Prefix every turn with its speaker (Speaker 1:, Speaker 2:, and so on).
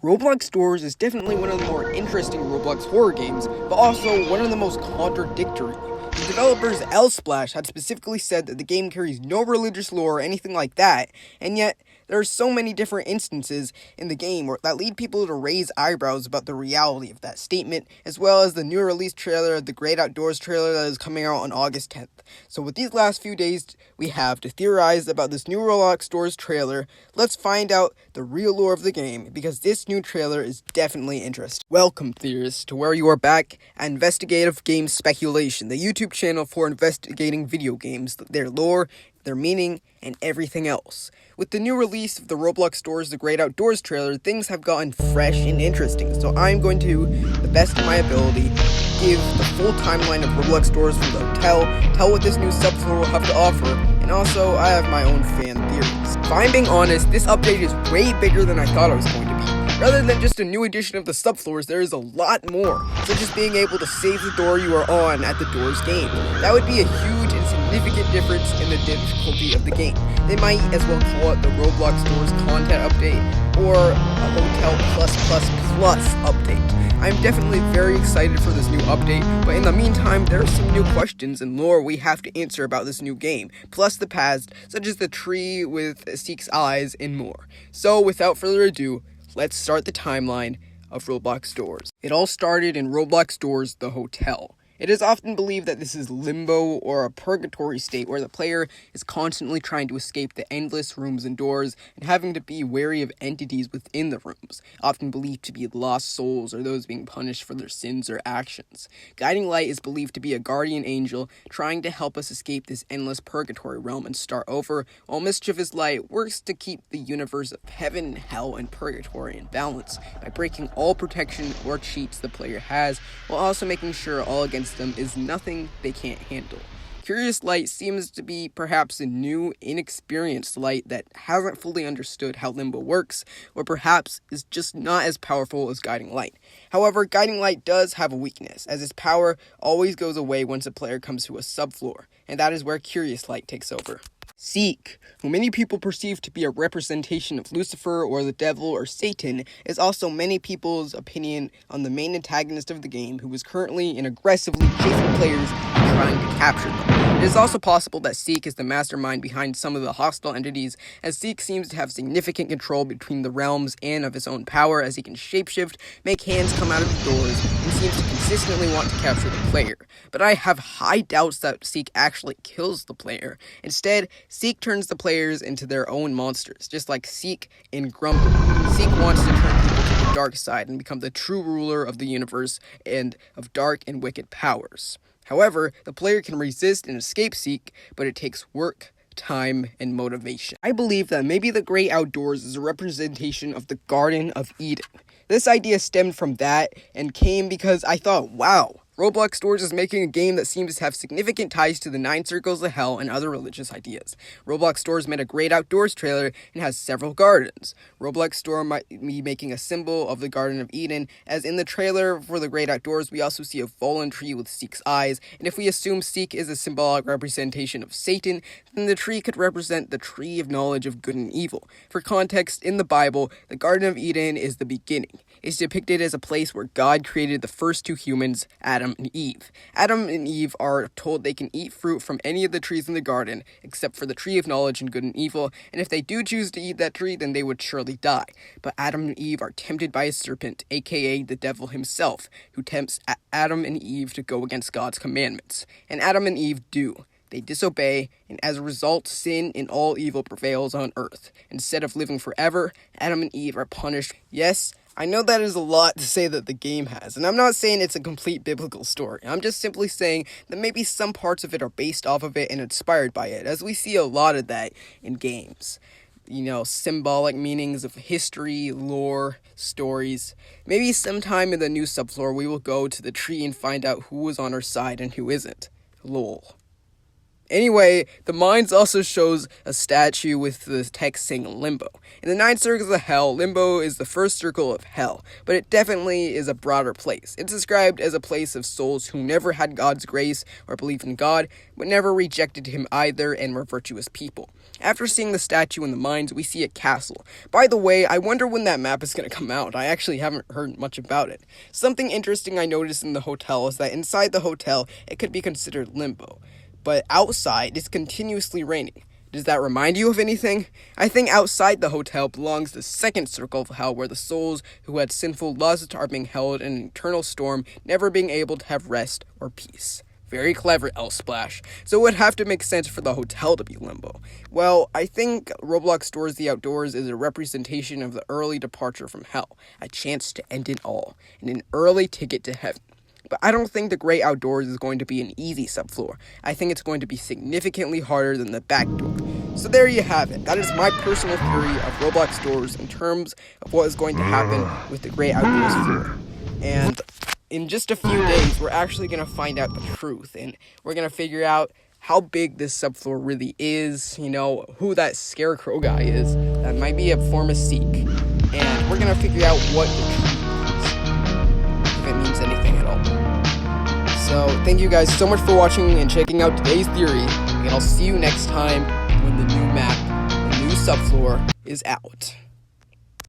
Speaker 1: Roblox Doors is definitely one of the more interesting Roblox horror games, but also one of the most contradictory. The developers Elsplash had specifically said that the game carries no religious lore or anything like that, and yet there are so many different instances in the game that lead people to raise eyebrows about the reality of that statement, as well as the new release trailer, the Great Outdoors trailer that is coming out on August 10th. So with these last few days we have to theorize about this new Roblox Doors trailer, let's find out the real lore of the game, because this new trailer is definitely interesting. Welcome, theorists, to where you are back at Investigative Game Speculation, the YouTube channel for investigating video games, their lore, their meaning, and everything else. With the new release of the Roblox Doors The Great Outdoors trailer, things have gotten fresh and interesting, so I'm going to, the best of my ability, give the full timeline of Roblox Doors from the hotel, tell what this new subfloor will have to offer, and also I have my own fan theories. If I'm being honest, this update is way bigger than I thought it was going to be. Rather than just a new edition of the subfloors, there is a lot more, such as being able to save the door you are on at the Doors game. That would be a huge and significant difference in the difficulty of the game. They might as well call it the Roblox Doors content update, or a Hotel Plus update. I'm definitely very excited for this new update, but in the meantime, there are some new questions and lore we have to answer about this new game, plus the past, such as the tree with Seek's eyes and more. So without further ado, let's start the timeline of Roblox Doors. It all started in Roblox Doors The Hotel. It is often believed that this is limbo or a purgatory state where the player is constantly trying to escape the endless rooms and doors and having to be wary of entities within the rooms, often believed to be lost souls or those being punished for their sins or actions. Guiding Light is believed to be a guardian angel trying to help us escape this endless purgatory realm and start over, while Mischievous Light works to keep the universe of heaven, hell, and purgatory in balance by breaking all protection or cheats the player has, while also making sure all against them is nothing they can't handle. Curious Light seems to be perhaps a new, inexperienced light that hasn't fully understood how Limbo works, or perhaps is just not as powerful as Guiding Light. However, Guiding Light does have a weakness, as its power always goes away once a player comes to a subfloor, and that is where Curious Light takes over. Seek, who many people perceive to be a representation of Lucifer or the devil or Satan, is also many people's opinion on the main antagonist of the game, who is currently and aggressively chasing players and trying to capture them. It is also possible that Seek is the mastermind behind some of the hostile entities, as Seek seems to have significant control between the realms and of his own power, as he can shapeshift, make hands come out of the doors, and seems to consistently want to capture the player. But I have high doubts that Seek actually kills the player. Instead, Seek turns the players into their own monsters, just like Seek in Grumble. Seek wants to turn people to the dark side and become the true ruler of the universe and of dark and wicked powers. However, the player can resist and escape Seek, but it takes work, time, and motivation. I believe that maybe the Great Outdoors is a representation of the Garden of Eden. This idea stemmed from that and came because I thought, wow, Roblox Doors is making a game that seems to have significant ties to the 9 Circles of Hell and other religious ideas. Roblox Doors made a Great Outdoors trailer and has several gardens. Roblox Door might be making a symbol of the Garden of Eden, as in the trailer for the Great Outdoors we also see a fallen tree with Seek's eyes, and if we assume Seek is a symbolic representation of Satan, then the tree could represent the tree of knowledge of good and evil. For context, in the Bible, the Garden of Eden is the beginning. It's depicted as a place where God created the first 2 humans, Adam and Eve. Adam and Eve are told they can eat fruit from any of the trees in the garden, except for the tree of knowledge and good and evil, and if they do choose to eat that tree, then they would surely die. But Adam and Eve are tempted by a serpent, aka the devil himself, who tempts Adam and Eve to go against God's commandments. And Adam and Eve do. They disobey, and as a result, sin and all evil prevails on earth. Instead of living forever, Adam and Eve are punished. Yes, I know that is a lot to say that the game has, and I'm not saying it's a complete biblical story. I'm just simply saying that maybe some parts of it are based off of it and inspired by it, as we see a lot of that in games. You know, symbolic meanings of history, lore, stories. Maybe sometime in the new subfloor we will go to the tree and find out who is on our side and who isn't. Lol. Anyway, the mines also shows a statue with the text saying Limbo. In the 9 circles of hell, Limbo is the first circle of hell, but it definitely is a broader place. It's described as a place of souls who never had God's grace or believed in God, but never rejected him either and were virtuous people. After seeing the statue in the mines, we see a castle. By the way, I wonder when that map is going to come out. I actually haven't heard much about it. Something interesting I noticed in the hotel is that inside the hotel, it could be considered limbo. But outside, it's continuously raining. Does that remind you of anything? I think outside the hotel belongs the second circle of hell, where the souls who had sinful lusts are being held in an eternal storm, never being able to have rest or peace. Very clever, Splash. So it would have to make sense for the hotel to be limbo. Well, I think Roblox Tours the Outdoors is a representation of the early departure from hell, a chance to end it all, and an early ticket to heaven. But I don't think the Great Outdoors is going to be an easy subfloor. I think it's going to be significantly harder than the back door. So there you have it. That is my personal theory of Roblox Doors in terms of what is going to happen with the Great Outdoors floor. And in just a few days, we're actually going to find out the truth. And we're going to figure out how big this subfloor really is, who that scarecrow guy is. That might be a form of Seek. And we're going to figure out what the truth is, if it means anything at all. So, thank you guys so much for watching and checking out today's theory, and I'll see you next time when the new map, the new subfloor, is out.